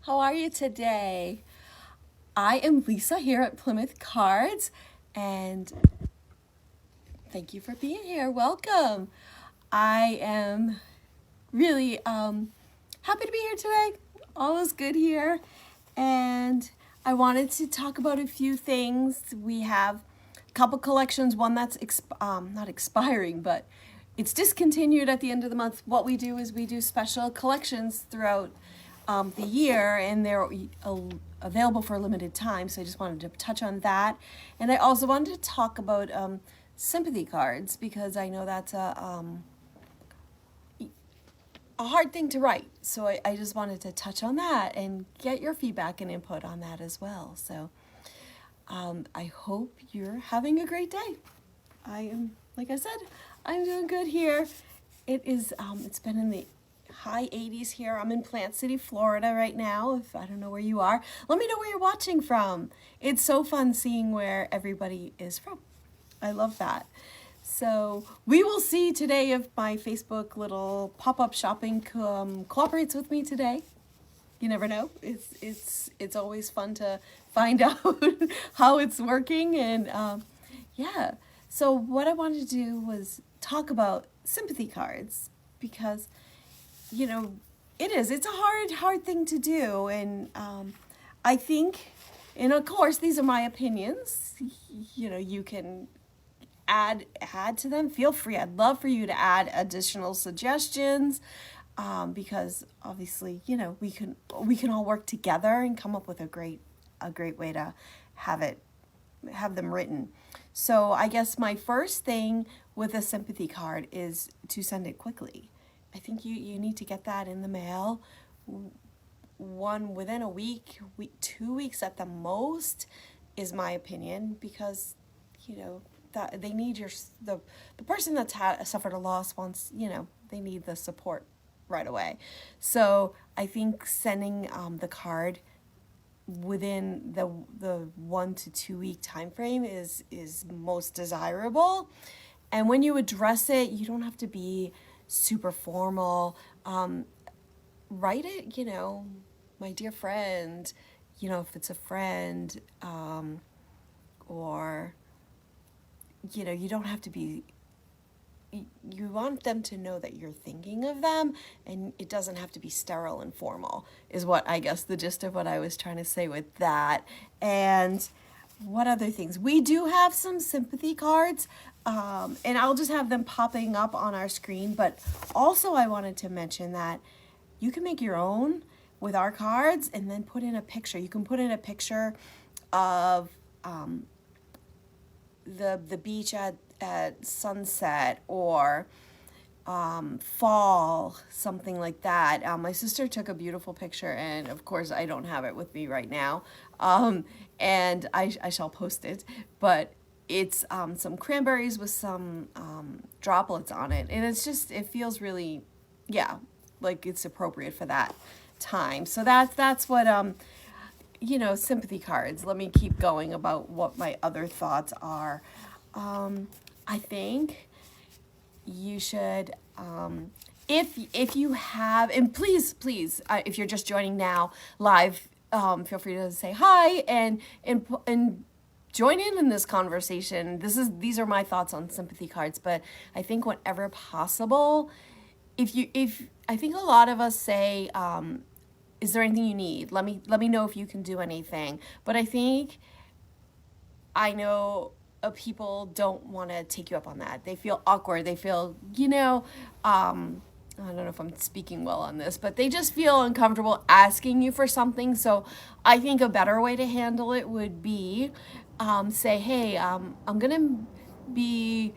How are you today? I am Lisa here at Plymouth Cards, and thank you for being here. Welcome. I am really happy to be here today. All is good here, and I wanted to talk about a few things. We have a couple collections. One that's not expiring, but it's discontinued at the end of the month. What we do is we do special collections throughout the year, and they're available for a limited time. So I just wanted to touch on that, and I also wanted to talk about sympathy cards, because I know that's a hard thing to write. So I just wanted to touch on that and get your feedback and input on that as well. So I hope you're having a great day. I am, like I said, I'm doing good here. It's been in the high 80s here. I'm in Plant City, Florida right now. If I don't know where you are, let me know where you're watching from. It's so fun seeing where everybody is from. I love that. So we will see today if my Facebook little pop-up shopping cooperates with me today. You never know. It's always fun to find out how it's working. And yeah, so what I wanted to do was talk about sympathy cards, because it's a hard thing to do. And I think, and of course these are my opinions, you can add to them. Feel free. I'd love for you to add additional suggestions, because obviously we can all work together and come up with a great way to have them written. So I guess my first thing with a sympathy card is to send it quickly. I think you need to get that in the mail within a week, 2 weeks at the most, is my opinion, because that they need the person that's suffered a loss wants, they need the support right away. So I think sending the card within the 1 to 2 week time frame is most desirable. And when you address it, you don't have to be super formal. Write it, my dear friend, if it's a friend, or you don't have to be, you want them to know that you're thinking of them, and it doesn't have to be sterile and formal, is what I guess the gist of what I was trying to say with that. And what other things? We do have some sympathy cards, and I'll just have them popping up on our screen. But also I wanted to mention that you can make your own with our cards and then put in a picture. You can put in a picture of the beach at sunset, or fall, something like that. My sister took a beautiful picture, and of course I don't have it with me right now, and I shall post it, but it's some cranberries with some droplets on it, and it feels really, like it's appropriate for that time. So that's what sympathy cards. Let me keep going about what my other thoughts are. I think you should, if you have, and please, if you're just joining now live, feel free to say hi and join in this conversation. These are my thoughts on sympathy cards, but I think whenever possible, I think a lot of us say, is there anything you need? Let me know if you can do anything. But I know people don't want to take you up on that. They feel awkward. They feel, I don't know if I'm speaking well on this, but they just feel uncomfortable asking you for something. So I think a better way to handle it would be, say, hey, I'm going to be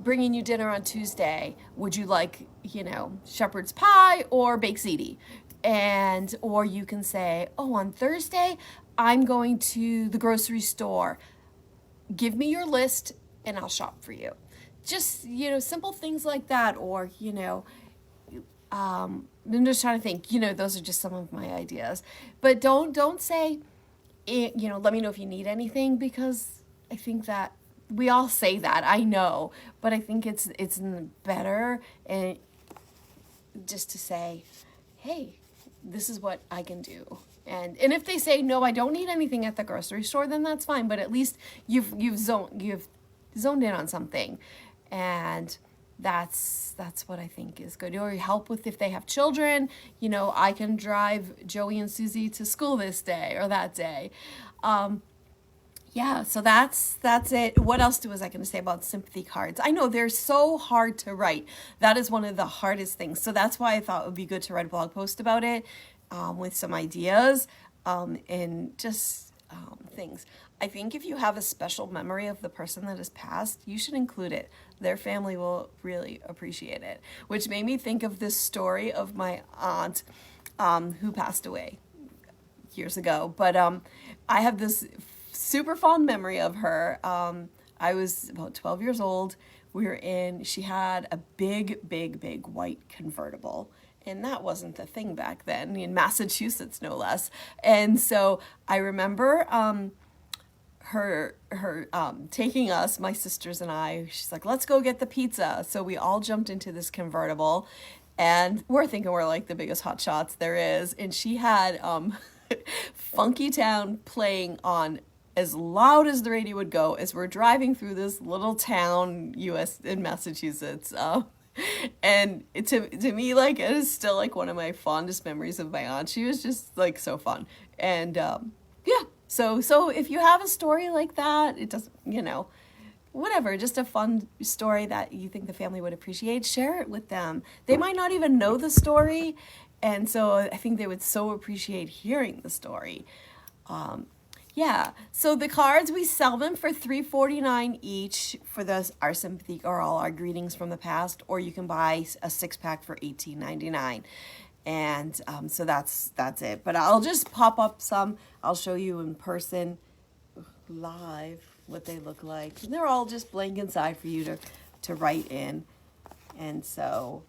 bringing you dinner on Tuesday. Would you like, shepherd's pie or baked ziti? Or you can say, oh, on Thursday, I'm going to the grocery store. Give me your list and I'll shop for you. Just, simple things like that. Or, I'm just trying to think, those are just some of my ideas. But don't say, let me know if you need anything, because I think that we all say that, I know, but I think it's better and just to say, hey, this is what I can do. And if they say, no, I don't need anything at the grocery store, then that's fine. But at least you've zoned in on something. And that's what I think is good. Or help with if they have children, you know, I can drive Joey and Susie to school this day or that day. Yeah, so that's it. What else was I going to say about sympathy cards? I know they're so hard to write. That is one of the hardest things. So that's why I thought it would be good to write a blog post about it, with some ideas, and just things. I think if you have a special memory of the person that has passed, you should include it. Their family will really appreciate it. Which made me think of this story of my aunt, who passed away years ago. But I have this super fond memory of her. I was about 12 years old. She had a big white convertible. And that wasn't the thing back then, in Massachusetts, no less. And so I remember her taking us, my sisters and I, she's like, let's go get the pizza. So we all jumped into this convertible, and we're thinking we're like the biggest hot shots there is. And she had Funky Town playing on as loud as the radio would go as we're driving through this little town, in Massachusetts. And to me, like, it is still like one of my fondest memories of my aunt. She was just like so fun. And yeah, so if you have a story like that, it doesn't, you know, whatever, just a fun story that you think the family would appreciate, share it with them. They might not even know the story, and so I think they would so appreciate hearing the story. Yeah, so the cards, we sell them for $3.49 each for our sympathy or all our greetings from the past, or you can buy a 6-pack for $18.99. And so that's it. But I'll just pop up some. I'll show you in person, live, what they look like. And they're all just blank inside for you to write in. And so,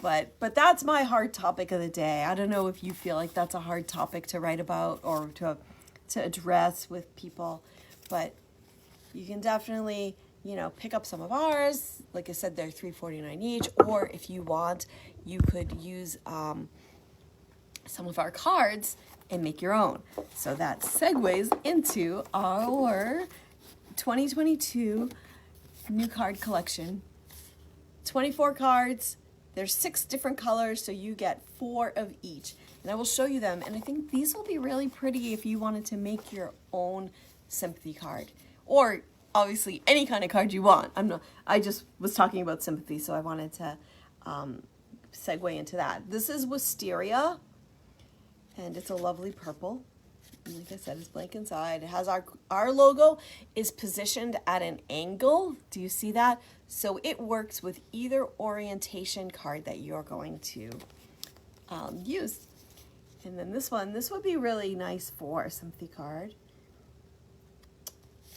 but that's my hard topic of the day. I don't know if you feel like that's a hard topic to write about or to address with people, but you can definitely, you know, pick up some of ours. Like I said, they're $3.49 each, or if you want, you could use some of our cards and make your own. So that segues into our 2022 new card collection. 24 cards. There's 6 different colors, so you get 4 of each. And I will show you them. And I think these will be really pretty if you wanted to make your own sympathy card. Or obviously any kind of card you want. I just was talking about sympathy, so I wanted to segue into that. This is Wisteria, and it's a lovely purple. And like I said, it's blank inside. It has our logo is positioned at an angle. Do you see that? So it works with either orientation card that you're going to use. And then this would be really nice for a sympathy card.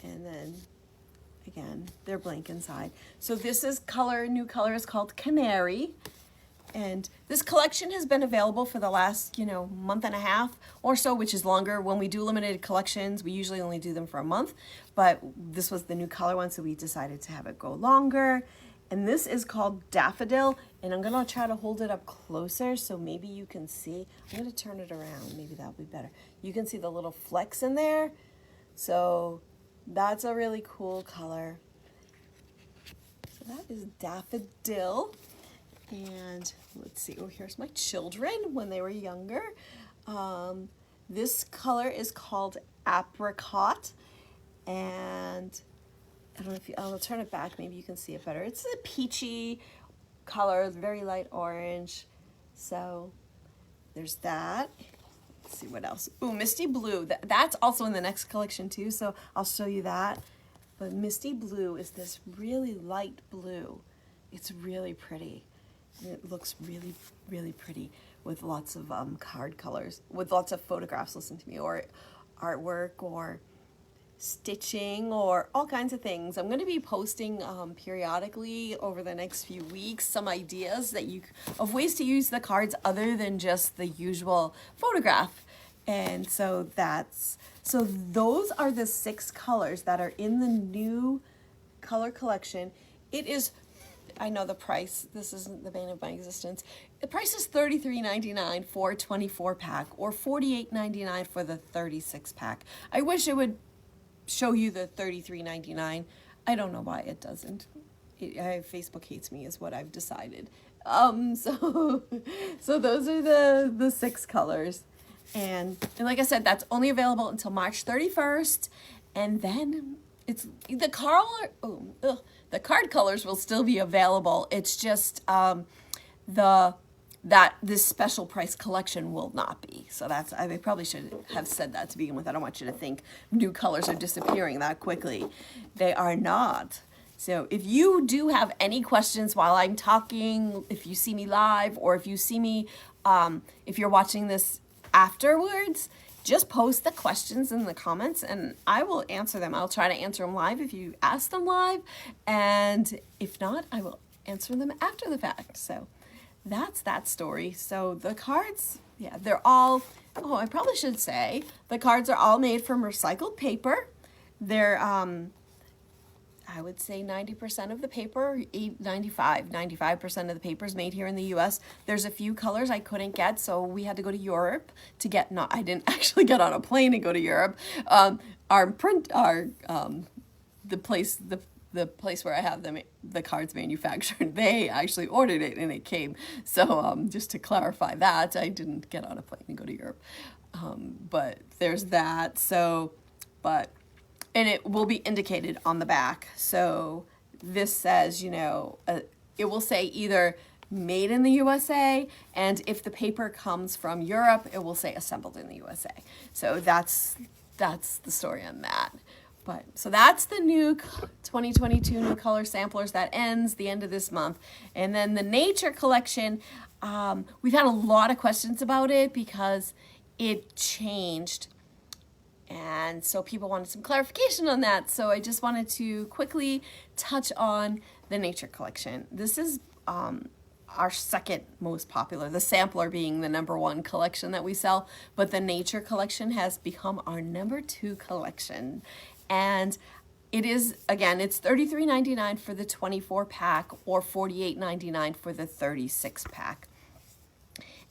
And then again, they're blank inside. So this is new color is called Canary. And this collection has been available for the last, month and a half or so, which is longer. When we do limited collections, we usually only do them for a month. But this was the new color one, so we decided to have it go longer. And this is called Daffodil. And I'm going to try to hold it up closer so maybe you can see. I'm going to turn it around. Maybe that'll be better. You can see the little flecks in there. So that's a really cool color. So that is Daffodil. And let's see, here's my children when they were younger. This color is called Apricot. And I don't know if I'll turn it back, maybe you can see it better. It's a peachy color, very light orange. So there's that. Let's see what else. Ooh, Misty Blue. That's also in the next collection too, so I'll show you that. But Misty Blue is this really light blue. It's really pretty. It looks really, really pretty with lots of card colors, with lots of photographs, listen to me, or artwork, or stitching, or all kinds of things. I'm going to be posting periodically over the next few weeks some ideas of ways to use the cards other than just the usual photograph. And so those are the 6 colors that are in the new color collection. It is I know the price. This isn't the bane of my existence. The price is $33.99 for a 24 pack or $48.99 for the 36 pack. I wish it would show you the $33.99. I don't know why it doesn't. Facebook hates me is what I've decided. So those are the 6 colors. And like I said, that's only available until March 31st. And then it's the card colors will still be available. It's just this special price collection will not be. So I probably should have said that to begin with. I don't want you to think new colors are disappearing that quickly. They are not. So if you do have any questions while I'm talking, if you see me live, or if you see me, if you're watching this afterwards, just post the questions in the comments and I will answer them. I'll try to answer them live if you ask them live, and if not, I will answer them after the fact. So that's that story. So the cards, yeah, they're all, I probably should say, the cards are all made from recycled paper. They're, I would say 90% of the paper, 95% of the paper is made here in the US. There's a few colors I couldn't get, so we had to go to Europe to get, I didn't actually get on a plane and go to Europe. The place where I have the cards manufactured, they actually ordered it and it came. So just to clarify that, I didn't get on a plane and go to Europe. But there's that, and it will be indicated on the back. So this says, it will say either made in the USA, and if the paper comes from Europe, it will say assembled in the USA. So that's the story on that. So that's the new 2022 new color samplers. That ends the end of this month. And then the nature collection, we've had a lot of questions about it because it changed. And so people wanted some clarification on that. So I just wanted to quickly touch on the nature collection. This is our second most popular, the sampler being the #1 collection that we sell, but the nature collection has become our #2 collection. And it is, again, it's $33.99 for the 24 pack or $48.99 for the 36 pack.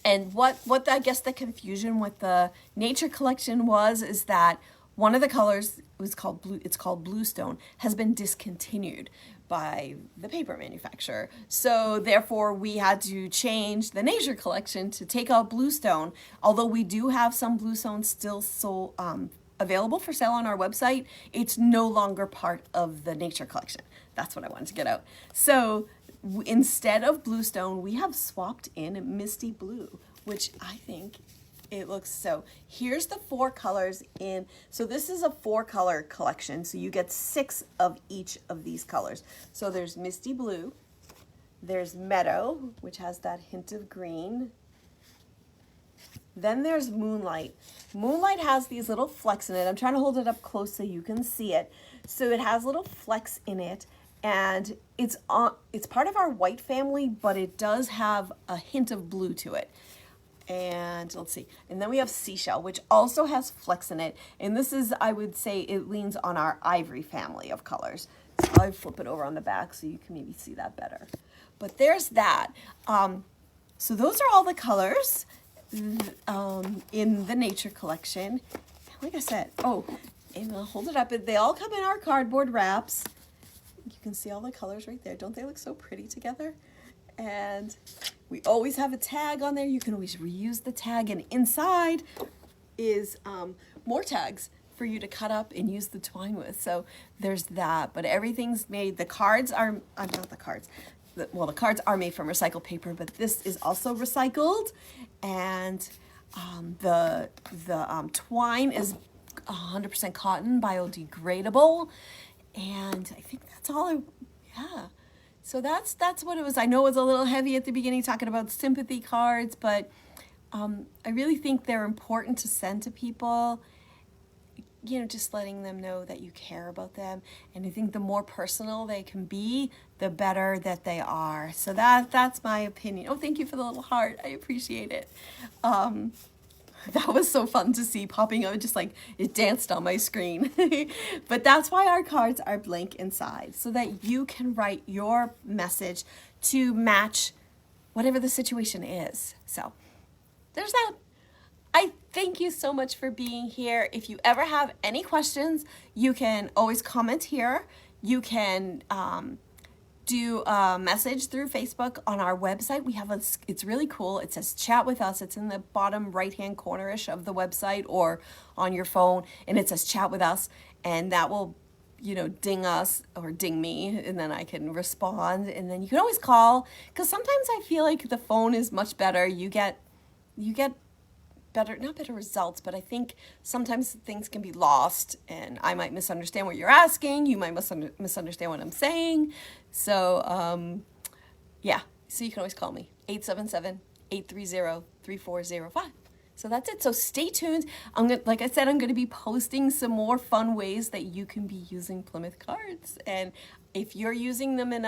And what I guess the confusion with the nature collection is that one of the colors was called blue. It's called Bluestone, has been discontinued by the paper manufacturer. So therefore, we had to change the nature collection to take out Bluestone. Although we do have some Bluestone still available for sale on our website, it's no longer part of the nature collection. That's what I wanted to get out. So instead of Bluestone, we have swapped in Misty Blue, which I think it looks so. Here's the 4 colors in. So this is a 4-color collection. So you get 6 of each of these colors. So there's Misty Blue, there's Meadow, which has that hint of green. Then there's Moonlight. Moonlight has these little flecks in it. I'm trying to hold it up close so you can see it. So it has little flecks in it. And it's part of our white family, but it does have a hint of blue to it. And let's see. And then we have Seashell, which also has flecks in it. And this is, I would say, it leans on our ivory family of colors. So I'll flip it over on the back so you can maybe see that better. But there's that. So those are all the colors in the nature collection. Like I said, and I'll hold it up. They all come in our cardboard wraps. You can see all the colors right there. Don't they look so pretty together? And we always have a tag on there. You can always reuse the tag. And inside is more tags for you to cut up and use the twine with. So there's that. But everything's made. The cards are, not the cards. The cards are made from recycled paper, but this is also recycled. And the twine is 100% cotton, biodegradable. And I think that's all So that's what it was. I know it was a little heavy at the beginning talking about sympathy cards, but I really think they're important to send to people, just letting them know that you care about them. And I think the more personal they can be, the better that they are. So that's my opinion. Oh, thank you for the little heart. I appreciate it. That was so fun to see popping up, just like it danced on my screen. But that's why our cards are blank inside, so that you can write your message to match whatever the situation is. So there's that. I thank you so much for being here. If you ever have any questions, you can always comment here. You can do a message through Facebook on our website. We have it's really cool. It says chat with us. It's in the bottom right-hand corner-ish of the website or on your phone, and it says chat with us, and that will, you know, ding us or ding me, and then I can respond. And then you can always call, because sometimes I feel like the phone is much better. You get better, not better results, but I think sometimes things can be lost and I might misunderstand what you're asking. You might misunderstand what I'm saying. So, yeah, so you can always call me, 877-830-3405. So that's it. So stay tuned. Like I said, I'm going to be posting some more fun ways that you can be using Plymouth cards. And if you're using them in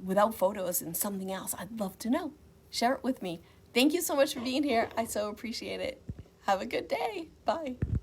without photos and something else, I'd love to know. Share it with me. Thank you so much for being here. I so appreciate it. Have a good day. Bye.